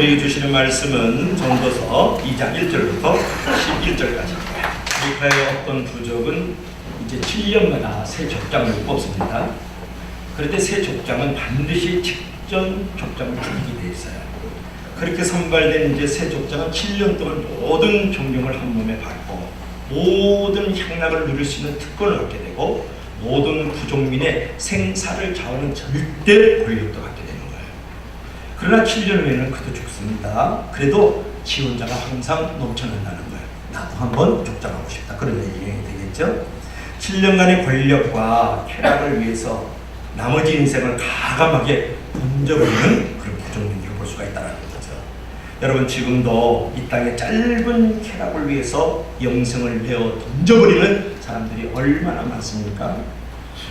우리에게 주시는 말씀은 전도서 2장 1절부터 11절까지입니다. 미카의 어떤 부족은 이제 7년마다 새 족장을 뽑습니다. 그런데 새 족장은 반드시 직전 족장을 죽이게 돼 있어요. 그렇게 선발된 이제 새 족장은 7년 동안 모든 존경을 한 몸에 받고 모든 향락을 누릴 수 있는 특권을 얻게 되고 모든 부족민의 생사를 좌우하는 절대 권력도 갖게 되는 거예요. 그러나 7년 후에는 그도 죽습니다. 그래도 지원자가 항상 넘쳐난다는 거예요. 나도 한번 족장하고 싶다. 그런 얘기가 되겠죠. 7년간의 권력과 쾌락을 위해서 나머지 인생을 가감하게 던져버리는 그런 부족민들을 볼 수가 있다는 거죠. 여러분, 지금도 이 땅의 짧은 쾌락을 위해서 영생을 내어 던져버리는 사람들이 얼마나 많습니까?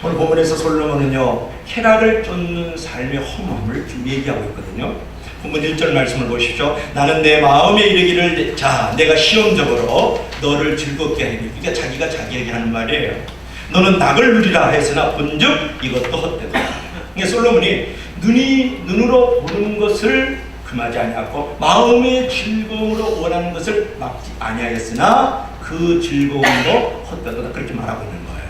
오늘 본문에서 솔로몬은요, 쾌락을 쫓는 삶의 허무함을 좀 얘기하고 있거든요. 본문 1절 말씀을 보십시오. 나는 내 마음에 이르기를 자 내가 시험적으로 너를 즐겁게 하리니. 그러니까 자기가 자기에게 하는 말이에요. 너는 낙을 누리라 했으나 본즉 이것도 헛되다. 그러니까 솔로몬이 눈으로 보는 것을 금하지 아니하고 마음의 즐거움으로 원하는 것을 막지 아니하였으나 그 즐거움도 헛되다. 그렇게 말하고 있는 거예요.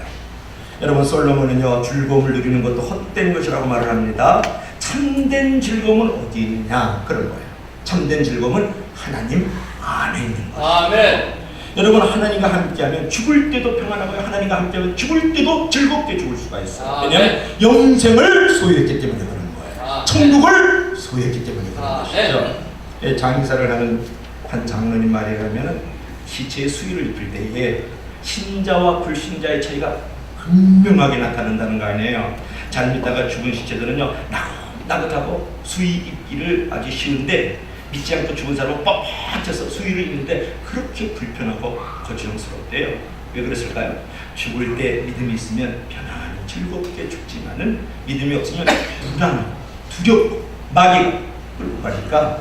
여러분, 솔로몬은요, 즐거움을 누리는 것도 헛된 것이라고 말을 합니다. 참된 즐거움은 어디 있느냐? 그런 거예요. 참된 즐거움은 하나님 안에 있는 거예요. 아멘. 여러분, 하나님과 함께하면 죽을 때도 평안하고요. 하나님과 함께하면 죽을 때도 즐겁게 죽을 수가 있어요. 왜냐하면 영생을 소유했기 때문에 그런 거예요. 천국을 소유했기 때문에 그런 것이죠. 장사를 하는 한 장로님 말이라면 시체의 수의를 입힐 때에 신자와 불신자의 차이가 분명하게 나타난다는 거 아니에요. 잘 믿다가 죽은 시체들은요, 나긋하고 수의 입기를 아주 쉬운데 믿지 않고 죽은 사람은 뻣뻣해서 수의를 입는데 그렇게 불편하고 거칠음스럽대요. 왜 그랬을까요? 죽을 때 믿음이 있으면 편안히 즐겁게 죽지만은 믿음이 없으면 불안하고 두렵고 마귀가 끌고 가니까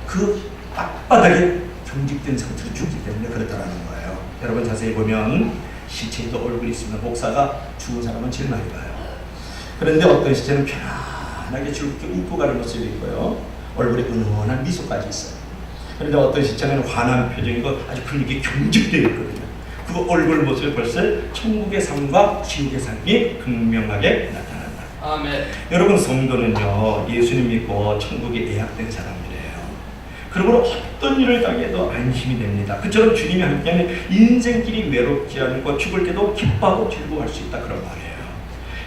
그 앞바닥에 경직된 상태로 죽기 때문에 그렇다라는 거예요. 여러분, 자세히 보면 시체에도 얼굴이 있으면 목사가 죽은 사람은 제일 많이 봐요. 그런데 어떤 시체는 편안하게 즐겁게 웃고 가는 모습이 있고요. 얼굴에 은은한 미소까지 있어요. 그런데 어떤 시체는 환한 표정이고 아주 근육이 경직되어 있거든요. 그 얼굴 모습에 벌써 천국의 삶과 지옥의 삶이 극명하게 나타난다. 아멘. 여러분, 성도는요, 예수님 믿고 천국에 예약된 사람이래요. 그러므로 어떤 일을 당해도 안심이 됩니다. 그처럼 주님이 함께하면 인생길이 외롭지 않고 죽을 때도 기뻐하고 즐거워할 수 있다. 그런 말이에요.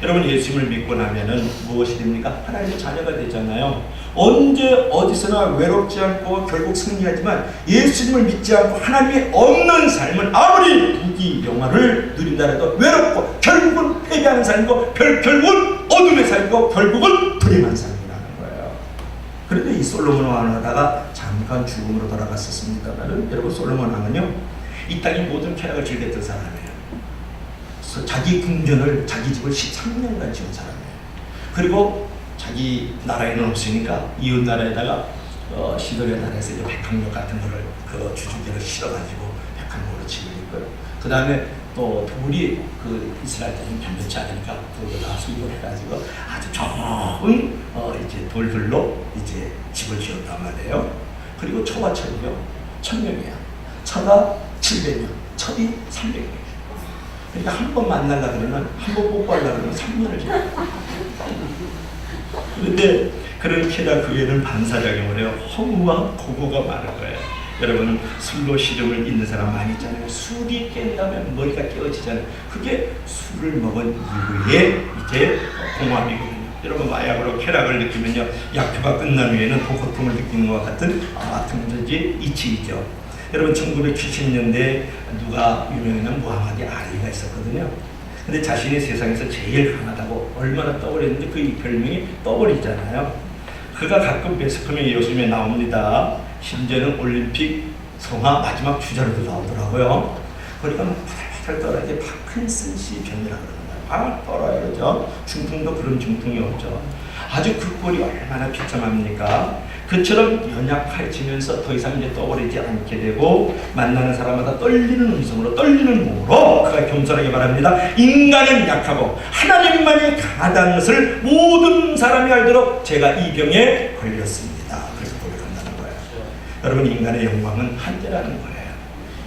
여러분, 예수님을 믿고 나면은 무엇이 됩니까? 하나님의 자녀가 되잖아요. 언제 어디서나 외롭지 않고 결국 승리하지만 예수님을 믿지 않고 하나님이 없는 삶은 아무리 부귀영화를 누린다 해도 외롭고 결국은 패배하는 삶이고 결국은 어둠의 삶이고 결국은 불행한 삶이라는 거예요. 그런데 이 솔로몬 왕은 하다가 잠깐 죽음으로 돌아갔었습니다만 여러분, 솔로몬 왕은요, 이 땅의 모든 쾌락을 즐겼던 사람이에요. 자기 궁전을, 자기 집을 13년간 지은 사람이에요. 그리고 자기 나라에는 없으니까 이웃 나라에다가 시도리아 나라에서 이제 백합목 같은 거를 그 주주기를 실어가지고 백합목으로 집을 짓고요. 그 다음에 또 돌이 그 이스라엘 땅이 변변치 않으니까 돌도 다 수입해가지고 아주 좋은 이제 돌들로 이제 집을 지었단 말이에요. 그리고 초가 철이요, 1000명이야. 처가 700명, 철이 300명. 그러니까 한 번 만나려 그러면, 한 번 뽀뽀하려고 그러면 3년을 지내요. 그런데 그런 쾌락 후에는 반사작용을 해요. 허무와 고고가 많은 거예요. 여러분, 술로 시름을 잊는 사람 많이 있잖아요. 술이 깬다면 머리가 깨어지잖아요. 그게 술을 먹은 이후에 이제 공허함이거든요. 여러분, 마약으로 쾌락을 느끼면요, 약효가 끝난 후에는 고통을 느끼는 것과 같은 아마트문지 이치이죠. 여러분, 1970년대에 누가 유명한 무하마드 알리가 있었거든요. 근데 자신이 세상에서 제일 강하다고 얼마나 떠버렸는데 그 별명이 떠버리잖아요. 그가 가끔 베스컴의 요즘에 나옵니다. 심지어는 올림픽 성화 마지막 주자로도 나오더라고요. 그러니까 파탈파탈 떨어야 돼. 파킨슨씨 병이라 그러는 거예요. 떨어요, 그러죠. 중풍도 그런 중풍이 없죠. 아주 그 꼴이 얼마나 비참합니까? 그처럼 연약해지면서 더 이상 이제 떠버리지 않게 되고 만나는 사람마다 떨리는 음성으로, 떨리는 몸으로 그가 겸손하게 말합니다. 인간은 약하고 하나님만이 강하다는 것을 모든 사람이 알도록 제가 이 병에 걸렸습니다. 그렇게 고백한다는 여러분, 인간의 영광은 한때라는 거예요.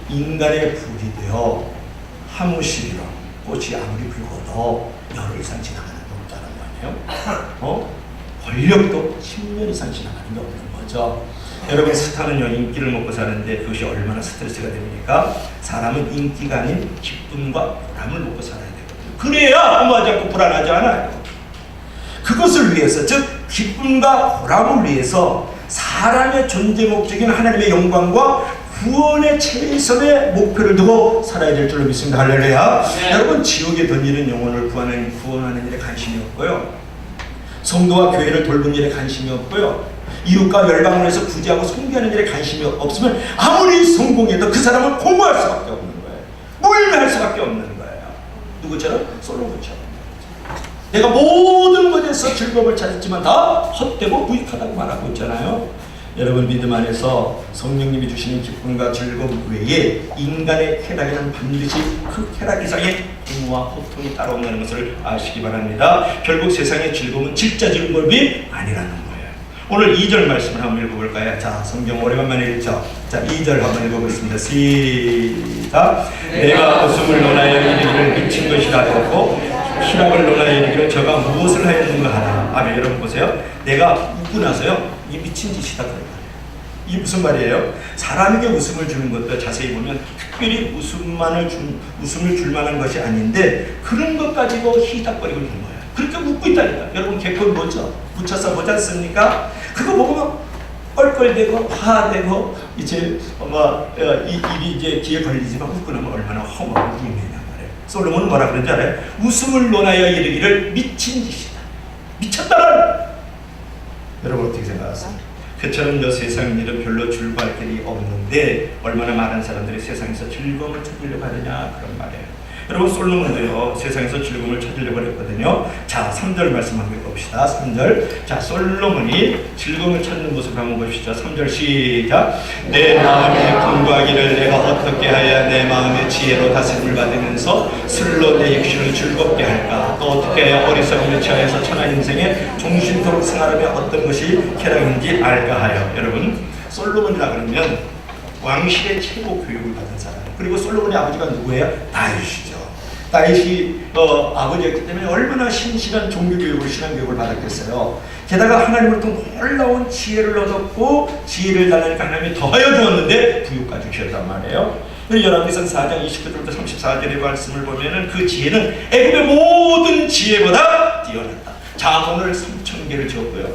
인간의 불이 되어 하무시리로 꽃이 아무리 붉어도 열흘 이상 지나가는 게 없다는 거아니에요. 권력도 10년 이상 지나가는 게 없는 거죠. 여러분, 스타는요 인기를 먹고 사는데 그것이 얼마나 스트레스가 됩니까? 사람은 인기가 아닌 기쁨과 보람을 먹고 살아야 되거든요. 그래야 허무하지 않고 불안하지 않아요. 그것을 위해서, 즉 기쁨과 보람을 위해서 사람의 존재 목적인 하나님의 영광과 구원의 최선의 목표를 두고 살아야 될 줄로 믿습니다. 할렐루야. 네. 여러분, 지옥에 던지는 영혼을 구원하는 일에 관심이 없고요, 성도와 교회를 돌보는 일에 관심이 없고요, 이웃과 열방을 해서 구제하고 섬기하는 일에 관심이 없으면 아무리 성공해도 그 사람은 공허할 수밖에 없는 거예요. 몰매할 수밖에 없는 거예요. 누구처럼? 솔로몬처럼. 내가 모든 것에서 즐거움을 찾았지만 다 헛되고 무익하다고 말하고 있잖아요. 여러분, 믿음 안에서 성령님이 주시는 기쁨과 즐거움 외에 인간의 쾌락에는 반드시 그 쾌락 이상의 공허와 고통이 따라온다는 것을 아시기 바랍니다. 결국 세상의 즐거움은 진짜 즐거움이 아니라는 거예요. 오늘 2절 말씀을 한번 읽어볼까요? 자, 성경 오래간만에 읽죠. 자, 2절 한번 읽어보겠습니다. 시작. 내가 웃음을 논하여 이르기를 미친 것이라 하였고 희락을 논하여 이르기를 저가 무엇을 하였는가 하나. 아멘. 여러분 보세요. 내가 웃고 나서요, 이게 미친 짓이다 그런 말이에요. 이게 무슨 말이에요? 사람에게 웃음을 주는 것도 자세히 보면 특별히 웃음을 줄 만한 것이 아닌데 그런 것 가지고 희닥거리고 있는 거예요. 그렇게 웃고 있다니까. 여러분, 개콘 뭐죠? 붙여서 보지 않습니까? 그거 보면 껄껄대고 화되고 이제 입이 이제 귀에 걸리지만 웃고 나면 얼마나 허무하고 유명하냐 말이에요. 솔로몬은 뭐라 그런지 알아요? 웃음을 논하여 이르기를 미친 짓이다. 미쳤다는. 여러분 어떻게 생각하세요? 그처럼 저 세상 일은 별로 즐거워할 길이 없는데 얼마나 많은 사람들이 세상에서 즐거움을 찾으려고 하느냐 그런 말이에요. 여러분, 솔로몬도요 세상에서 즐거움을 찾으려고 했거든요. 자, 3절 말씀 한번 봅시다. 3절. 자, 솔로몬이 즐거움을 찾는 모습 한번 보시죠. 3절 시작. 내 마음에 간구하기를 내가 어떻게 해야 내 마음의 지혜로 다스림을 받으면서 술로 내 육신을 즐겁게 할까? 또 어떻게 해야 어리석음에 취하여서 천하 인생에 종신토록 생활하며 어떤 것이 쾌락인지 알까 하여. 여러분, 솔로몬이라 그러면 왕실의 최고 교육을 받은 사람. 그리고 솔로몬의 아버지가 누구예요? 다윗이죠. 다윗이 아버지였기 때문에 얼마나 신실한 종교교육을, 신앙교육을 받았겠어요. 게다가 하나님으로부터 놀라운 지혜를 얻었고 지혜를 달라니까 하나님이 더하여 주었는데 부유까지 주셨단 말이에요. 열왕기상 4장 29절부터 34절의 말씀을 보면은 그 지혜는 애굽의 모든 지혜보다 뛰어났다. 자문을 3,000개를 지었고요,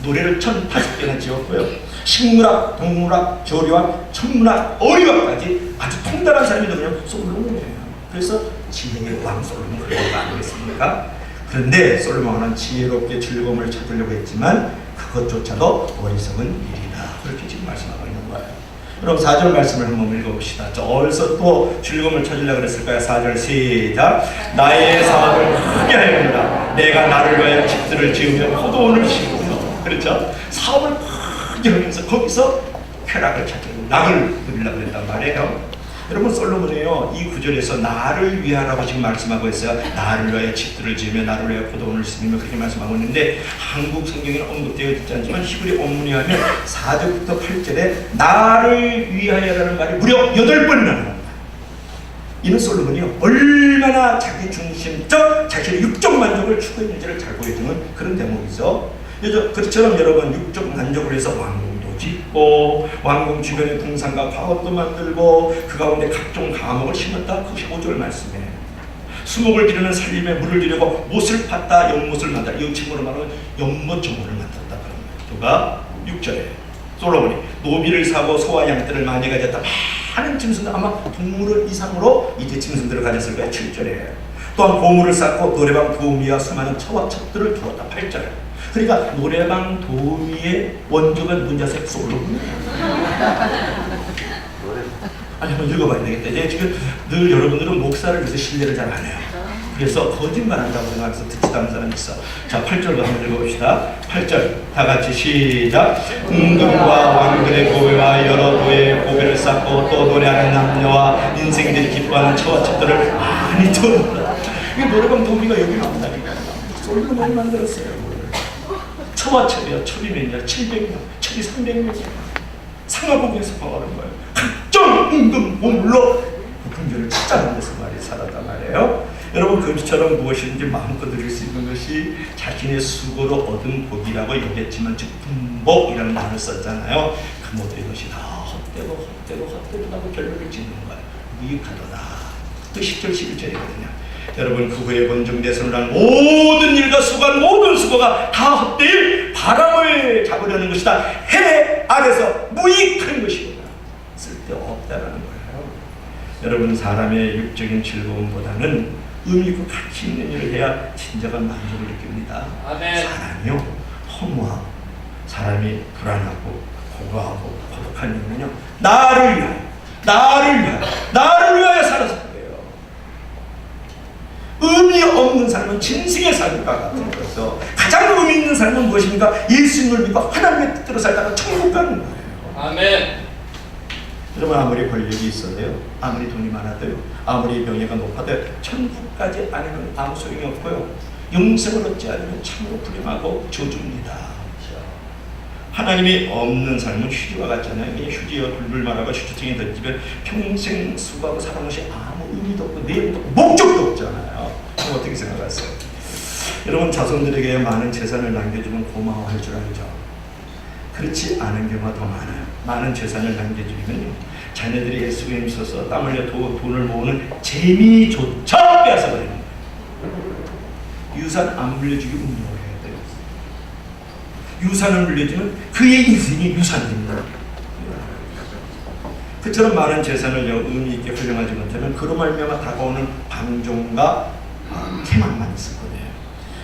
노래를 1,005개나 지었고요, 식물학, 동물학, 조리학, 천문학, 어리학까지 아주 통달한 사람이 누구냐면 솔로몬이에요. 그래서 지혜의 왕 솔로몬 그런 거 아니겠습니까? 그런데 솔로몬은 지혜롭게 즐거움을 찾으려고 했지만 그것조차도 어리석은 일이다. 그렇게 지금 말씀하고 있는 거예요. 그럼 4절 말씀을 한번 읽어봅시다. 어디서 또 즐거움을 찾으려고 그랬을까요? 4절 시작. 나의 사업을 크게 하였노라. 내가 나를 위하여 집들을 지으며 포도원을 심으며. 그렇죠? 사업을 크게 하면서 거기서 쾌락을 찾는 낙을 누리려고 그랬단 말이에요. 여러분, 솔로몬이요 이 구절에서 나를 위하라고 지금 말씀하고 있어요. 나를 위하여 집들을 지으며 나를 위하여 포도원을 심으며 그렇게 말씀하고 있는데 한국 성경에는 언급되어 있지 않지만 히브리 원문에 하면 4절부터 8절에 나를 위하여라는 말이 무려 8번이나 나옵니다. 이는 솔로몬이요 얼마나 자기 중심적, 자신의 육적 만족을 추구했는지를 잘 보여주는 그런 대목이죠. 그처럼 여러분, 육적 만족을 위해서 왕궁도 짓고 왕궁 주변에 궁상과 과원도 만들고 그 가운데 각종 과목을 심었다. 그것이 5절 말씀이에요. 수목을 기르는 살림에 물을 주려고 못을 팠다. 연못을 만들다. 이 친구로 말하면 연못 정원을 만들었다. 누가? 6절에 솔로몬이 노비를 사고 소와 양떼를 많이 가졌다. 많은 짐승들, 아마 동물을 이상으로 이제 짐승들을 가졌을 거예요. 7절에 또한 보물을 쌓고 노래방 도우미와 수많은 처와 첩들을 두었다. 8절에 그러니까 노래방 도우미의 원조가 누군지 아세요? 솔로몬이에요. 아니, 한번 읽어봐야 되겠다. 이제 지금 늘 여러분들은 목사를 위해서 신뢰를 잘 안 해요. 그래서 거짓말한다고 생각해서 듣지도 않는 사람이 있어. 자, 8절도 한번 읽어봅시다. 8절 다 같이 시작. 은금과 왕들의 고배와 여러 도의 고배를 쌓고 또 노래하는 남녀와 인생들이 기뻐하는 처와 첩들을 많이 두었다. 이 노래방 도우미가 여기 나온다니까요. 솔로몬이 만들었어요. 처와 첩이요. 첩이 몇 년? 700명. 첩이 300명이에요. 상하복에서 방하는 거예요. 각종 임금 몸물로 그 긍휼을 찾아가는 데서 말이 살았단 말이에요. 여러분 금시처럼 무엇이든지 마음껏 누릴 수 있는 것이 자신의 수고로 얻은 복이라고 여겼지만 즉 분복이라는 말을 썼잖아요. 그 모든 것이 다 헛되고 결론을 짓는 거예요. 무익하도다. 그 10절 11절이거든요. 여러분 그 후에 번중대선을 한 모든 일과 수고한 모든 수고가 다 헛되일 바람을 잡으려는 것이다. 해 아래서 무익한 것이구나. 쓸데없다라는 거예요. 여러분 사람의 육적인 즐거움보다는 의미 있고 가치 있는 일을 해야 진정한 만족을 느낍니다. 아멘. 사람이요 허무하고 사람이 불안하고 고고하고 고독한 이유는요 나를 위하여 살아서 그래요. 의미 없는 삶은 진식의 삶과 같은 거죠. 가장 의미 있는 삶은 무엇입니까? 예수님을 믿고 하나님의 뜻대로 살다가 천국 가는 거예요. 아멘. 여러분 아무리 권력이 있어도요, 아무리 돈이 많아도요, 아무리 명예가 높아도요, 천국까지 아니면 아무 소용이 없고요, 영생을 얻지 않으면 참으로 불행하고 저주입니다. 하나님이 없는 삶은 휴지와 같잖아요. 그냥 휴지와 불을 말하고 휴지통에 던지면 평생 수고하고 살아온 것이 아무 의미도 없고 내용도 없고 목적도 없잖아요. 그럼 어떻게 생각하세요? 여러분 자손들에게 많은 재산을 남겨주면 고마워할 줄 알죠? 그렇지 않은 경우가 더 많아요. 많은 재산을 남겨주면요, 자녀들이 애쓰고 있어서 땀 흘려 돈을 모으는 재미조차 빼앗아버리는 거예요. 유산 안 물려주기 운동을 해야 돼요. 유산을 물려주면 그의 인생이 유산이 됩니다. 그처럼 많은 재산을 의미 있게 활용하지 못하면 그로 말미암아 다가오는 방종과 태망만 있을 거예요.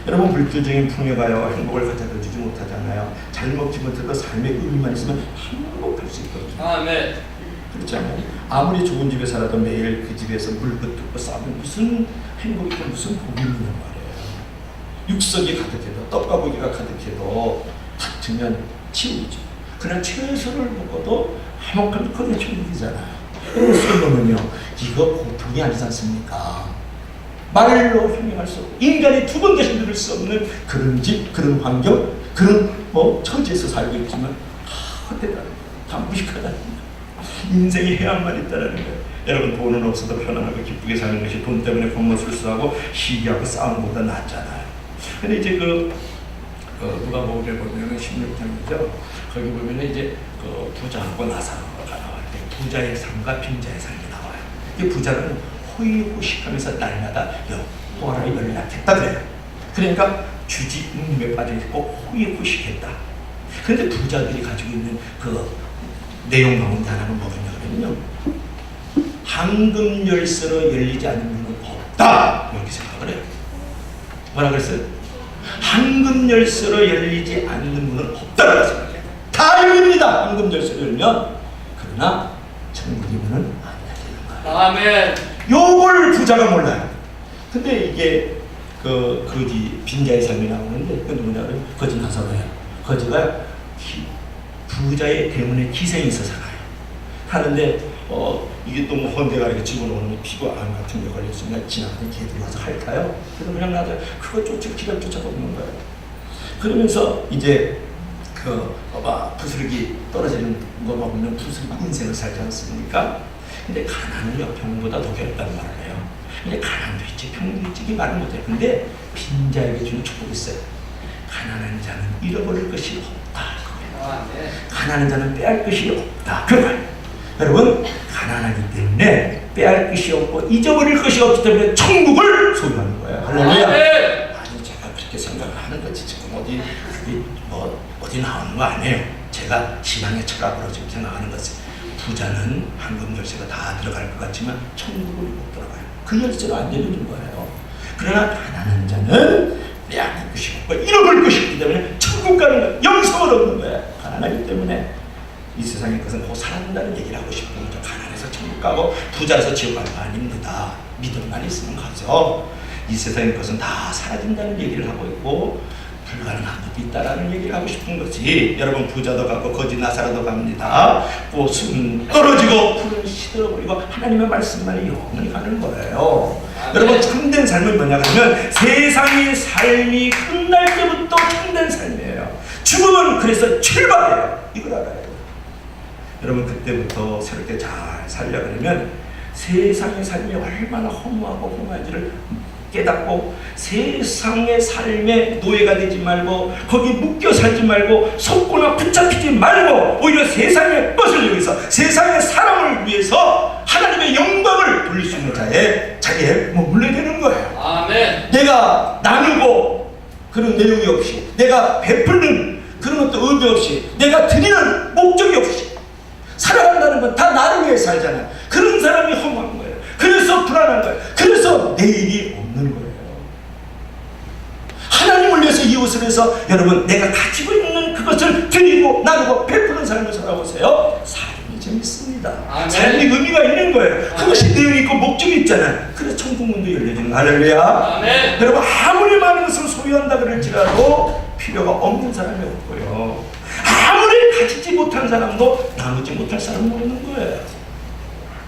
여러분 물질적인 풍요가요 행복을 가져다 주지 못하잖아요. 잘 먹지 못해도 삶의 의미만 있으면 행복할 수 있거든요. 아멘. 그렇지 않아요? 아무리 좋은 집에 살아도 매일 그 집에서 물붓 뜯고 싸면 무슨 행복이 있고 무슨 복이 있는 말이에요. 육석이 가득해도 떡과 고기가 가득해도 다투면 치우죠. 그러나 채소를 먹어도 행복한 그게 천국이잖아요. 솔로몬은요 이거 보통이 아니지 않습니까? 말로 설명할 수 없고 인간이 두 번 다시 누릴 수 없는 그런 집, 그런 환경, 그런 처지에서 살고 있지만 헛되다는 거예요. 다 무식하다는 거예요. 인생이 해야만 있다는 거예요. 여러분 돈은 없어도 편안하고 기쁘게 사는 것이 돈 때문에 공무술수하고 시기하고 싸우는 것보다 낫잖아요. 근데 이제 누가복음에 보면은 16장이죠. 거기 보면은 이제 부자하고 나사로가 나와요. 부자의 삶과 빈자의 삶이 나와요. 이 부자는 호의호식하면서 날마다 여호와를 연락했다 그래요. 그러니까 주지 문에 빠져 있고 호의호식했다. 그런데 부자들이 가지고 있는 그 내용 가운데 하나는 뭐냐면요, 황금 열쇠로 열리지 않는 문은 없다 이렇게 생각을 해요. 뭐라 그랬어요? 황금 열쇠로 열리지 않는 문은 없다고 생각해요. 다 열립니다. 황금 열쇠로 열면. 그러나 천국의 문은 안 열리는 거예요. 아멘. 요걸 부자가 몰라요. 근데 이게 거지 빈자의 삶이 나오는데 그 누구냐면 거지 나사로예요. 거지가 부자의 때문에 기생이 있어서 가요. 하는데 이게 또 헌대가 이렇게 집어넣는 피부암 같은 게 걸렸으면 지나가는 개들이 와서 핥아요. 그래서 그냥 놔둬요. 그거 쫓아도 없는 거예요. 그러면서 이제 부스러기 떨어지는 거 먹으면 부스러기 인생을 살지 않습니까? 근데 가난은요 병보다 더 괴롭다는 말을 해요. 근데 가난도 있지 병도 있지 이 말은 못해요. 근데 빈자에게 주는 축복이 있어요. 가난한 자는 잃어버릴 것이 없다. 가난한 자는 빼앗을 것이 없다. 그거예요. 여러분 가난하기 때문에 빼앗을 것이 없고 잊어버릴 것이 없기 때문에 천국을 소유하는 거예요. 할렐루야. 아니 제가 그렇게 생각을 하는 거지 지금 어디 나오는 거 아니에요. 제가 신앙의 철학으로 지금 생각하는 것은 부자는 황금 열쇠가 다 들어갈 것 같지만 천국을 못 들어가요. 그 열쇠로 안 열리는 거예요. 그러나 가난한 자는 빼앗을 것이 없고 잃어버릴 것이 없기 때문에 천국 가는 거예요. 영생을 얻는 거예요. 가난하기 때문에 이 세상의 것은 곧 사라진다는 얘기를 하고 싶은 거죠. 가난해서 천국 가고 부자라서 지옥 가는 거 아닙니다. 믿음만 있으면 가죠. 이 세상의 것은 다 사라진다는 얘기를 하고 있고 불가능한 것도 있다라는 얘기를 하고 싶은 거지. 여러분 부자도 가고 거지 나사로도 갑니다. 꽃은 떨어지고 풀은 시들어버리고 하나님의 말씀만이 영원히 가는 거예요. 여러분 참된 삶은 뭐냐 그러면 세상의 삶이 끝날 때부터 참된 삶이에요. 죽음은 그래서 출발이에요. 이걸 알아요. 여러분 그때부터 새롭게 잘 살려그러면 세상의 삶이 얼마나 허무하고 공허한지를 깨닫고 세상의 삶의 노예가 되지 말고 거기 묶여 살지 말고 속거나 붙잡히지 말고 오히려 세상의 것을 위해서 세상의 사람을 위해서 하나님의 영광을 돌릴 수 있는 자에 자기에 머물러야 되는 거예요. 아멘. 내가 나누고 그런 내용이 없이 내가 베푸는 그런 것도 의미 없이 내가 드리는 목적이 없이 살아간다는 건 다 나를 위해 살잖아요. 그런 사람이 허무한 거예요. 그래서 불안한 거예요. 그래서 내일이 없는 거예요. 하나님을 위해서 이웃을 위해서 여러분 내가 가지고 있는 그것을 드리고 나누고 베푸는 삶을 살아보세요. 삶이 재밌습니다. 아멘. 삶이 의미가 있는 거예요. 그것이 내용이 있고 목적이 있잖아요. 그래서 천국문도 열려지는 거예요. 할렐루야. 아멘. 여러분 아무리 많은 것을 소유한다 그럴지라도 필요가 없는 사람이 없고요. 아무리 가지지 못한 사람도 나누지 못할 사람은 없는 거예요.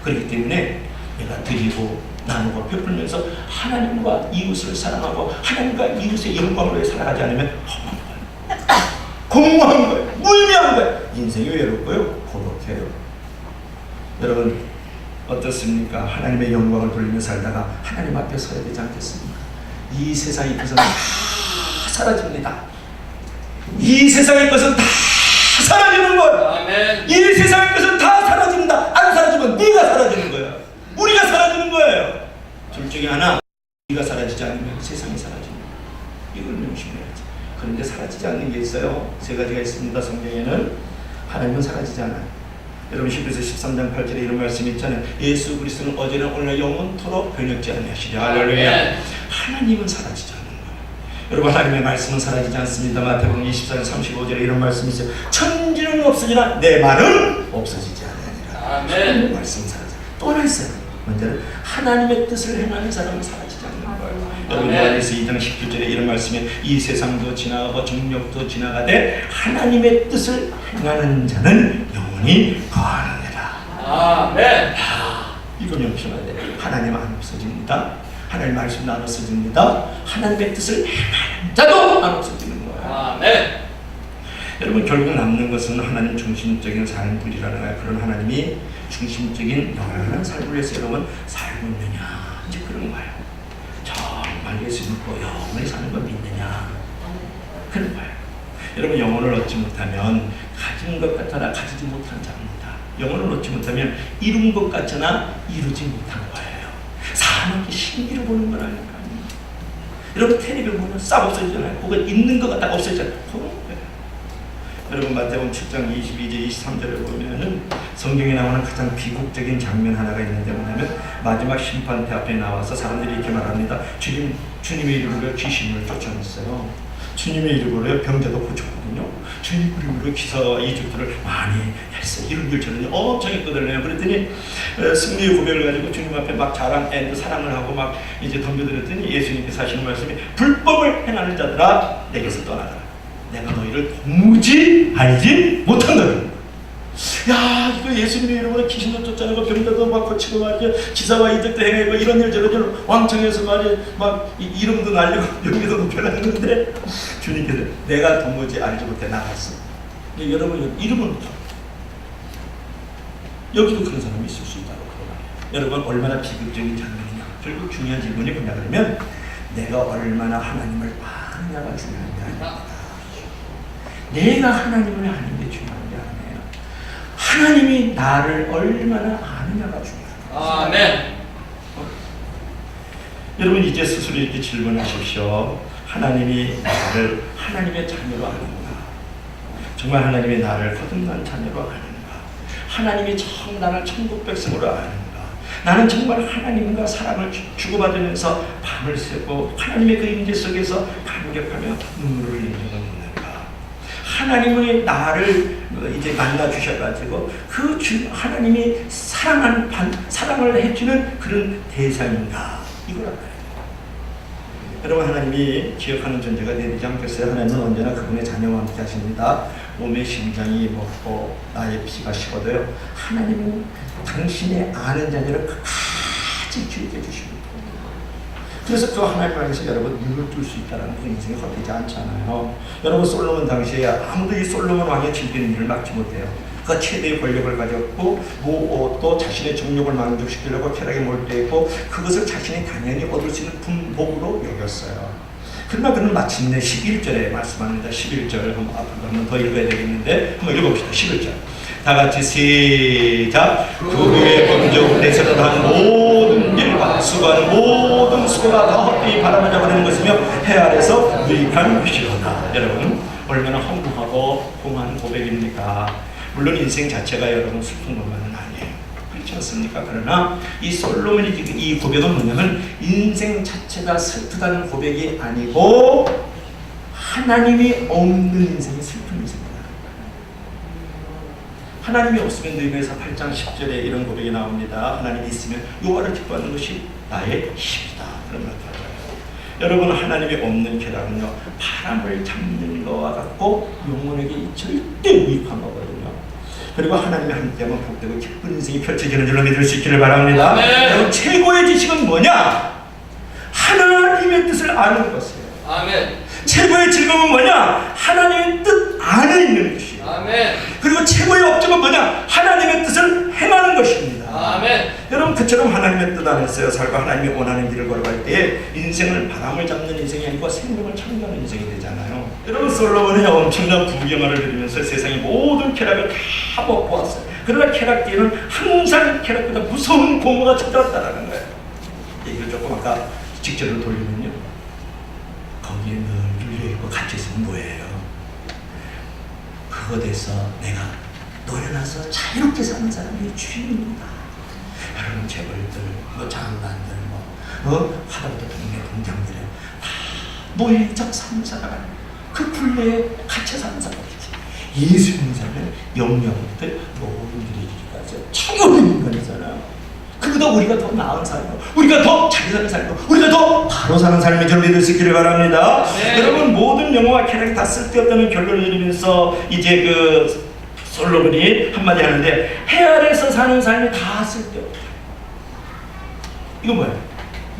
그렇기 때문에 내가 드리고 나누고 베풀면서 하나님과 이웃을 사랑하고 하나님과 이웃의 영광을 위해 살아가지 않으면 허무한 거예요. 공허한 거예요. 무의미한 거예요. 인생이 외롭고요. 고독해요. 여러분 어떻습니까? 하나님의 영광을 돌리며 살다가 하나님 앞에 서야 되지 않겠습니까? 이 세상의 것은 다 사라집니다. 이 세상의 것은 다 사라지는 거예요. 아멘. 이 세상의 것은 다 사라진다. 안 사라지면 네가 사라지는 거예요. 우리가 사라지는 거예요. 둘 중에 하나, 우리가 사라지지 않으면 세상이 사라집니다. 이걸 명심해야지. 그런데 사라지지 않는 게 있어요. 세 가지가 있습니다. 성경에는 하나님은 사라지지 않아요. 여러분 히브리서 13장 8절에 이런 말씀이 있잖아요. 예수 그리스도는 어제나 오늘나 영원토록 변혁지 아니하시리. 할렐루야. 하나님은 사라지지 않는 거예요. 여러분 하나님의 말씀은 사라지지 않습니다. 마태복음 24장 35절에 이런 말씀이 있어요. 천지는 없어지나 내 말은 없어지지 아니하니라. 하나님의 말씀은 사라져. 또 하나 있어요. 먼저는 하나님의 뜻을 행하는 사람은 사라지지 않는 거예요. 여러분 요한일서 2장 19절에 이런 말씀이 이 세상도 지나가고 정력도 지나가되 하나님의 뜻을 행하는 자는 영원히 거하느니라. 아멘. 이거 명심해야 돼요. 하나님 안 없어집니다. 하나님 말씀도 안 없어집니다. 하나님의 뜻을 행하는 자도 안 없어지는 거예요. 아멘. 여러분 결국 남는 것은 하나님 중심적인 삶뿐이라는 거예요. 그런 하나님이 중심적인 영원한 삶을 위해서 여러분 살고 있느냐 이제 그런 거예요. 정말 예수 믿고 영원히 사는 걸 믿느냐 그런 거예요. 여러분 영혼을 얻지 못하면 가진 것 같으나 가지지 못한 자입니다. 영혼을 얻지 못하면 이룬 것 같으나 이루지 못한 거예요. 사람에게 신기를 보는 거라니까요. 여러분 텔레비전 보면 싹 없어지잖아요. 그거 있는 것 같다가 없어지잖아요. 그런 거예요. 여러분 마태복음 7장 22절 23절을 보면은 성경에 나오는 가장 비극적인 장면 하나가 있는데 뭐냐면 마지막 심판대 앞에 나와서 사람들이 이렇게 말합니다. 주님의 이름으로 귀신을 쫓아냈어요. 주님의 이름으로 병자도 고쳤거든요. 주님 이름으로 기사와 이적들을 많이 했어요. 이런 일처럼 엄청 했거든요. 그랬더니 승리의 고백을 가지고 주님 앞에 막 자랑 앤드 사랑을 하고 막 이제 덤벼들었더니 예수님께서 하시는 말씀이 불법을 행하는 자들아 내게서 떠나라. 내가 너희를 도무지 알지 못한다. 야 이거 예수님의 이름으로 귀신도 쫓아내고 병자도 막 고치고 말이야 기사와 이적도 행하고 이런 일 저런 일 왕창에서 말이야 막 이름도 날리고 명예도 높여놨는데 주님께서 내가 도무지 알지 못해 나갔어. 여러분 이름은 못하고 여기도 그런 사람이 있을 수 있다고 여러분 얼마나 비극적인 장면이냐. 결국 중요한 질문이 뭐냐 그러면 내가 얼마나 하나님을 아느냐가 중요한 게 아닙니다. 내가 하나님을 아는 게 중요한 게 아니에요. 하나님이 나를 얼마나 아느냐가 중요해요. 아멘. 여러분 이제 스스로 이렇게 질문하십시오. 하나님이 나를 하나님의 자녀로 아는가? 정말 하나님이 나를 거듭난 자녀로 아는가? 하나님이 처음 나를 천국 백성으로 아는가? 나는 정말 하나님과 사랑을 주고받으면서 밤을 새고 하나님의 그 임재 속에서 감격하며 눈물을 흘리는 적은 있는가? 하나님이 나를 이제 만나 주셔가지고 그 하나님이 사랑을 해주는 그런 대상인가? 이걸 알아야 돼요. 여러분 하나님이 기억하는 존재가 되지 않겠어요? 하나님은 언제나 그분의 자녀와 함께 하십니다. 몸의 심장이 먹고 나의 피가 식어도요. 하나님은 당신의 아는 자녀를 끝까지 기억해 주십니다. 그래서 그 하나님 안에서 여러분 눈을 뜰 수 있다는 그 인생이 헛되지 않잖아요. 여러분 솔로몬 당시에 아무도 이 솔로몬 왕의 진필인 일을 막지 못해요. 그 최대의 권력을 가졌고 또 자신의 정욕을 만족시키려고 쾌락에 몰두했고 그것을 자신이 당연히 얻을 수 있는 분복으로 여겼어요. 그러나 그는 마침내 11절에 말씀합니다. 11절 한번 더 읽어야 되겠는데 한번 읽어봅시다. 11절 다 같이 시작. 그 후에 범죄 내세를 한 모든 일과 수고한 모든 수고가 다 헛되이 바람을 잡아내는 것이며 해 아래서 유익한 것이로다. 여러분 얼마나 허무하고 험한 고백입니까? 물론 인생 자체가 여러분 슬픈 것만은 아니에요. 그렇지 않습니까? 그러나 이 솔로몬이 지금 이 고백은 뭐냐면 인생 자체가 슬프다는 고백이 아니고 하나님이 없는 인생이 슬픈 인생이다. 하나님이 없으면 느헤미야서 8장 10절에 이런 고백이 나옵니다. 하나님이 있으면 여호와를 기뻐하는 것이 나의 힘이다. 그런 말을 하잖아요. 여러분 하나님이 없는 쾌락은요 바람을 잡는 것과 같고 영혼에게 절대 유익한 거거든요. 그리고 하나님이 함께하면 복되고 기쁜 인생이 펼쳐지는 줄로 믿을 수 있기를 바랍니다. 여러분 최고의 지식은 뭐냐? 하나님의 뜻을 아는 것이에요. 아멘. 최고의 즐거움은 뭐냐? 하나님의 뜻 안에 있는 것이에요. 아멘. 그리고 최고의 업적은 뭐냐? 하나님의 뜻을 행하는 것입니다. 아멘. 여러분 그처럼 하나님의 뜻 안에서 살고 하나님이 원하는 길을 걸어갈 때에 인생을 바람을 잡는 인생이 아니고 생명을 창조하는 인생이 되잖아요. 여러분 솔로몬이 엄청난 부귀영화를 누리면서 세상의 모든 쾌락을 다 먹보았어요. 그러나 쾌락 뒤에는 항상 쾌락보다 무서운 공허가 찾아왔다는 거예요. 얘기를 조금 아까 직절을 돌리면요 거기에 늘 눌려있고 갇혀있으면 뭐예요? 그것에서 내가 노려나서 자유롭게 사는 사람이 주인입니다. 여러분 재벌들, 장관들, 하다못해 동네 공장들이 다 노예적 삶을 살아가는 그 굴레에 갇혀 사는 사람이지. 예수 믿는 사람은 영영부터 모든 일이기까지 자유로운 인간이잖아요. 그보다 우리가 더 나은 삶이고 우리가 더 잘 사는 삶이고 우리가 더 바로 사는 삶을 좀 믿을 수 있기를 바랍니다. 네. 여러분 모든 영혼과 쾌락이 다 쓸데없다는 결론을 내리면서 이제 그 솔로몬이 한마디 하는데 해 아래서 사는 삶이 다 쓸데없다. 이건 뭐예요?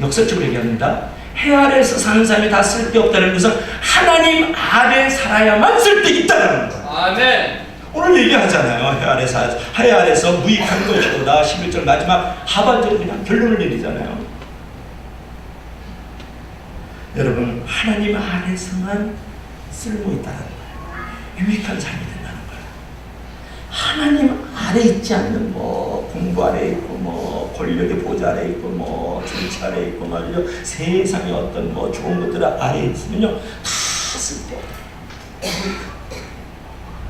역설적으로 얘기합니다. 해 아래서 사는 삶이 다 쓸데없다는 것은 하나님 아래 살아야만 쓸데있다는 거예요. 아멘. 오늘 얘기하잖아요. 해 아래서 무익한 것이로다. 11절 마지막 하반절 그냥 결론을 내리잖아요. 여러분 하나님 아래서만 쓸모있다는 거예요. 유익한 삶이 된다는 거예요. 하나님 아래 있지 않는 공부 아래 있고 권력의 보좌 아래 있고 정치 아래 있고 말이죠. 세상의 어떤 좋은 것들 아래 있으면요 다 쓸데없어요.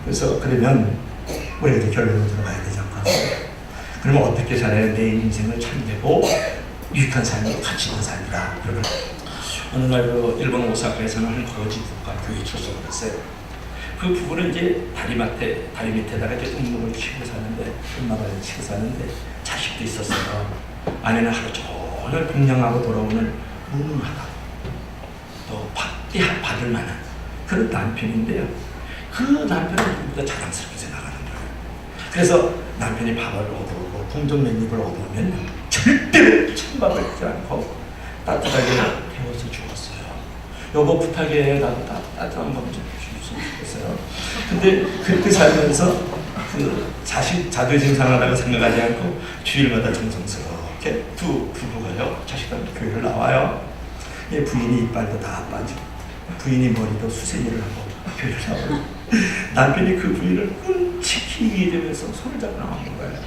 그래서 그러면 우리가 이제 결론으로 들어가야 되지 않을까? 그러면 어떻게 살아야 내 인생을 참되고 유익한 삶으로 가치 있는 삶이다. 여러분 어느 날 일본 오사카에서는 한 거지 국가교회 출석을 했어요. 그 부부는 이제 다리 밑에다가 이제 음악을 치고 사는데 자식도 있었어요. 아내는 하루 종일 공양하고 돌아오는 무능하다 또 받을 만한 그런 남편인데요. 그 남편은 누구보다 자랑스럽게 생각하는 거예요. 그래서 남편이 밥을 얻어오고 궁전 맨입을 얻어오면 절대로 찬밥을 하지 않고 따뜻하게 데워서 주었어요. 여보 부탁해, 나도 따뜻한 밥 좀 주셨으면 좋겠어요. 근데 그렇게 살면서 그 자존심 상하다고 생각하지 않고 주일마다 정성스럽게 두 부부가요 자식들한테 교회를 나와요. 부인이 이빨도 다 빠지고 부인이 머리도 수세미를 하고 교회를 나와요. 남편이 그 부인을 끔찍히 되면서 손을 잡고 나오는 거예요.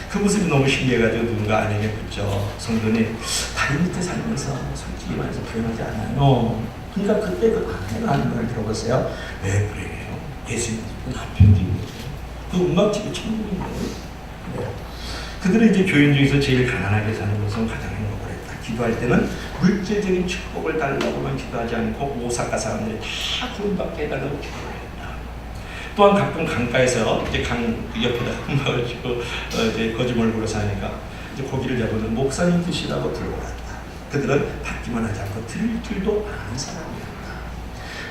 그 모습이 너무 신기해가지고 누군가 아내에게 묻죠. 성도님 다리 밑에 살면서 솔직히 말해서 불행하지 않아요? 그러니까 그때 그 아내가 하는 말 들어보세요. 왜 불행해요? 예수님 남편도 그 음악집이 천국인데. 네. 그들은 이제 교인 중에서 제일 가난하게 사는 것은 가장 행복을 했다. 기도할 때는 물질적인 축복을 달라고만 기도하지 않고 오사카 사람들이 다 구원받게 해달라고 기도를 했다. 또한 가끔 강가에서 이제 강 옆에다 흙막을 치고 이제 거짓말로 사니까 이제 고기를 잡으면 목사님 드시라고 들고 왔다. 그들은 받기만 하지 않고 드릴 줄도 아는 사람이었다.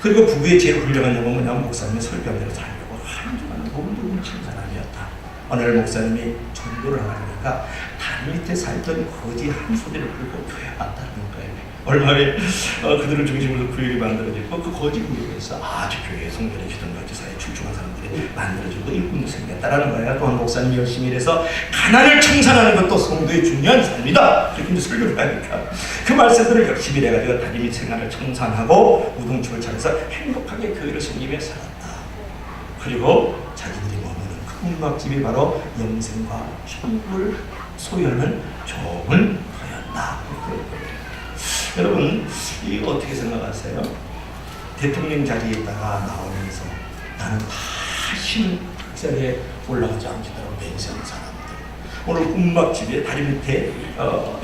그리고 부부의 제일 훌륭한 영웅은 뭐냐면 목사님의 설교대로 살려고 한 주간 몸도 훔치는 사람이었다. 오늘 목사님이 전도를 하니까 다리 밑에 살던 거지 한 소리를 끌고 교회 왔다는 거예요. 얼마에 그들을 중심으로 구역이 만들어지고 그 거지 구역에서 아주 교회에 성전에 주던 거지사에 출중한 사람들이 만들어지고 일꾼도 생겼다라는 거예요. 또한 목사님이 열심히 일해서 가난을 청산하는 것도 성도의 중요한 삶이다. 그렇게 이제 설교를 하니까 그 말씀들을 열심히 해가지고 다리 밑 생활을 청산하고 우동집을 차려서 행복하게 교회를 섬기며 살았다. 그리고 자기들이 머무는 그 음악집이 바로 영생과 천국을 소유하는 좋은 터였다. 여러분, 이거 어떻게 생각하세요? 대통령 자리에다가 나오면서 나는 다시는 그 자리에 올라가지 않겠다고 맹세하는 사람들, 오늘 음악집에 다리 밑에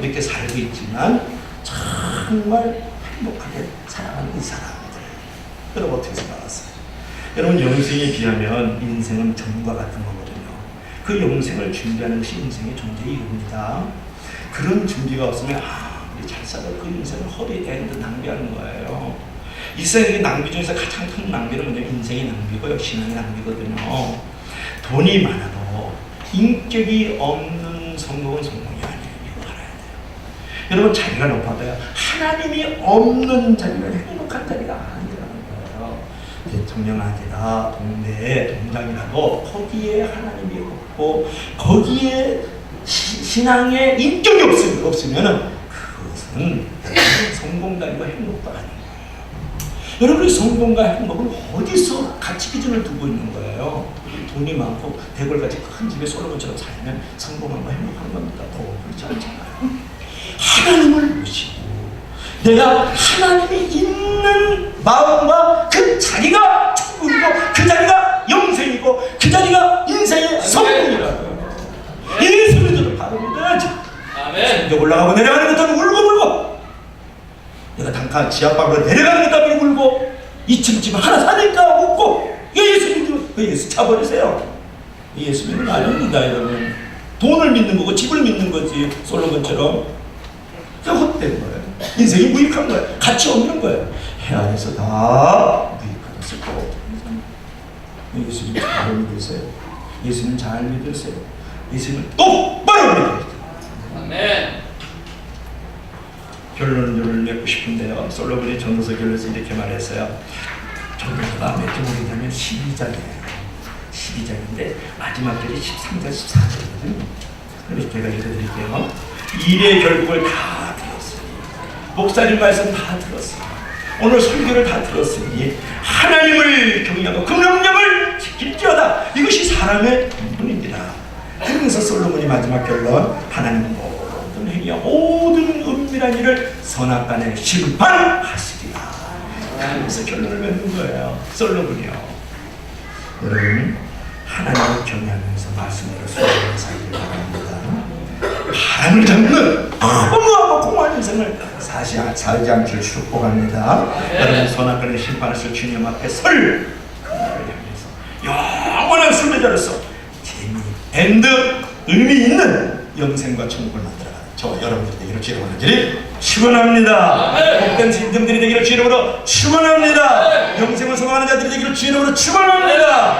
이렇게 살고 있지만 정말 행복하게 살아가는 이 사람들, 여러분 어떻게 생각하세요? 여러분, 영생에 비하면 인생은 전과 같은 거거든요. 그 영생을 준비하는 것이 인생의 존재의 이유입니다. 그런 준비가 없으면 우리 잘 살아 그 인생을 허리에인드 낭비하는 거예요. 이 세상의 낭비 중에서 가장 큰 낭비는 뭐냐면 인생의 낭비고요, 신앙의 낭비거든요. 돈이 많아도 인격이 없는 성공은 성공이 아니에요. 이거 알아야 돼요. 여러분, 자리가 높아도요, 하나님이 없는 자리가 행복한 자리가 아니라는 거예요. 대통령 아니라 동네에 동장이라도 거기에 하나님이 없고 거기에 신앙의 인격이 없으면 그것은 성공도 아니고 행복도 아닌 거예요. 여러분이 성공과 행복을 어디서 가치 기준을 두고 있는 거예요? 돈이 많고 대궐같이 큰 집에 솔로몬처럼 살면 성공하고 행복한 겁니다. 그렇지 않잖아요. 하나님을 모시고 내가 하나님이 있는 마음과 그 자리가 천국이고 그 자리가 영생이고 그 자리가 인생의 성공이라고요. 예수님들을 바로 믿어야지. 아멘. 올라가고 내려가는 것 때문에 울고 내가 단칸 지하방으로 내려가는 것 때문에 울고 2층 집 하나 사니까 웃고, 예수님도 예수 차버리세요. 예수님은 아닙니다. 여러분, 돈을 믿는 거고 집을 믿는 거지. 솔로몬처럼 그 헛된 거예요. 인생이 무익한 거예요. 가치 없는 거예요. 해 안에서 다 무익하다 쓰고. 예수님 잘 믿으세요. 예수님 잘 믿으세요. 예수님 똑바로 믿으세요. 아멘. 결론을 맺고 싶은데요. 솔로몬이 전도서 결론에서 이렇게 말했어요. 전도서가 몇 장이냐면 12장이에요. 12장인데 마지막 절이 13절, 14절이거든요. 그래서 제가 읽어드릴게요. 일의 결국을 다 들었으니, 목사님 말씀 다 들었으니, 오늘 설교를 다 들었으니 하나님을 경외하고 그 명령을 지킬지어다. 이것이 사람의 본분입니다. 그러면서 솔로몬이 마지막 결론, 하나님은 모든 행위와 모든 은밀한 일을 선악간에 심판하시리라. 그러면서 결론을 맺는 거예요. 솔로몬이요. 여러분, 하나님을 경외하면서 말씀대로 순종하는 살기를 바랍니다. 바람을 잡는 허무하고 공허한 인생을 살지 않기를 축복합니다. 여러분, 선악간에 심판하실 주님 앞에 설 그날을 향해서 영원한 순례자로서 재미, 엔드, 의미 있는 영생과 천국을 만들어가는 저와 여러분들이 되기를 주의 이름으로 간절히 축원합니다. 복된 신정들이 되기를 주의 이름으로 축원합니다. 영생을 소망하는 자들이 되기를 주의 이름으로 축원합니다.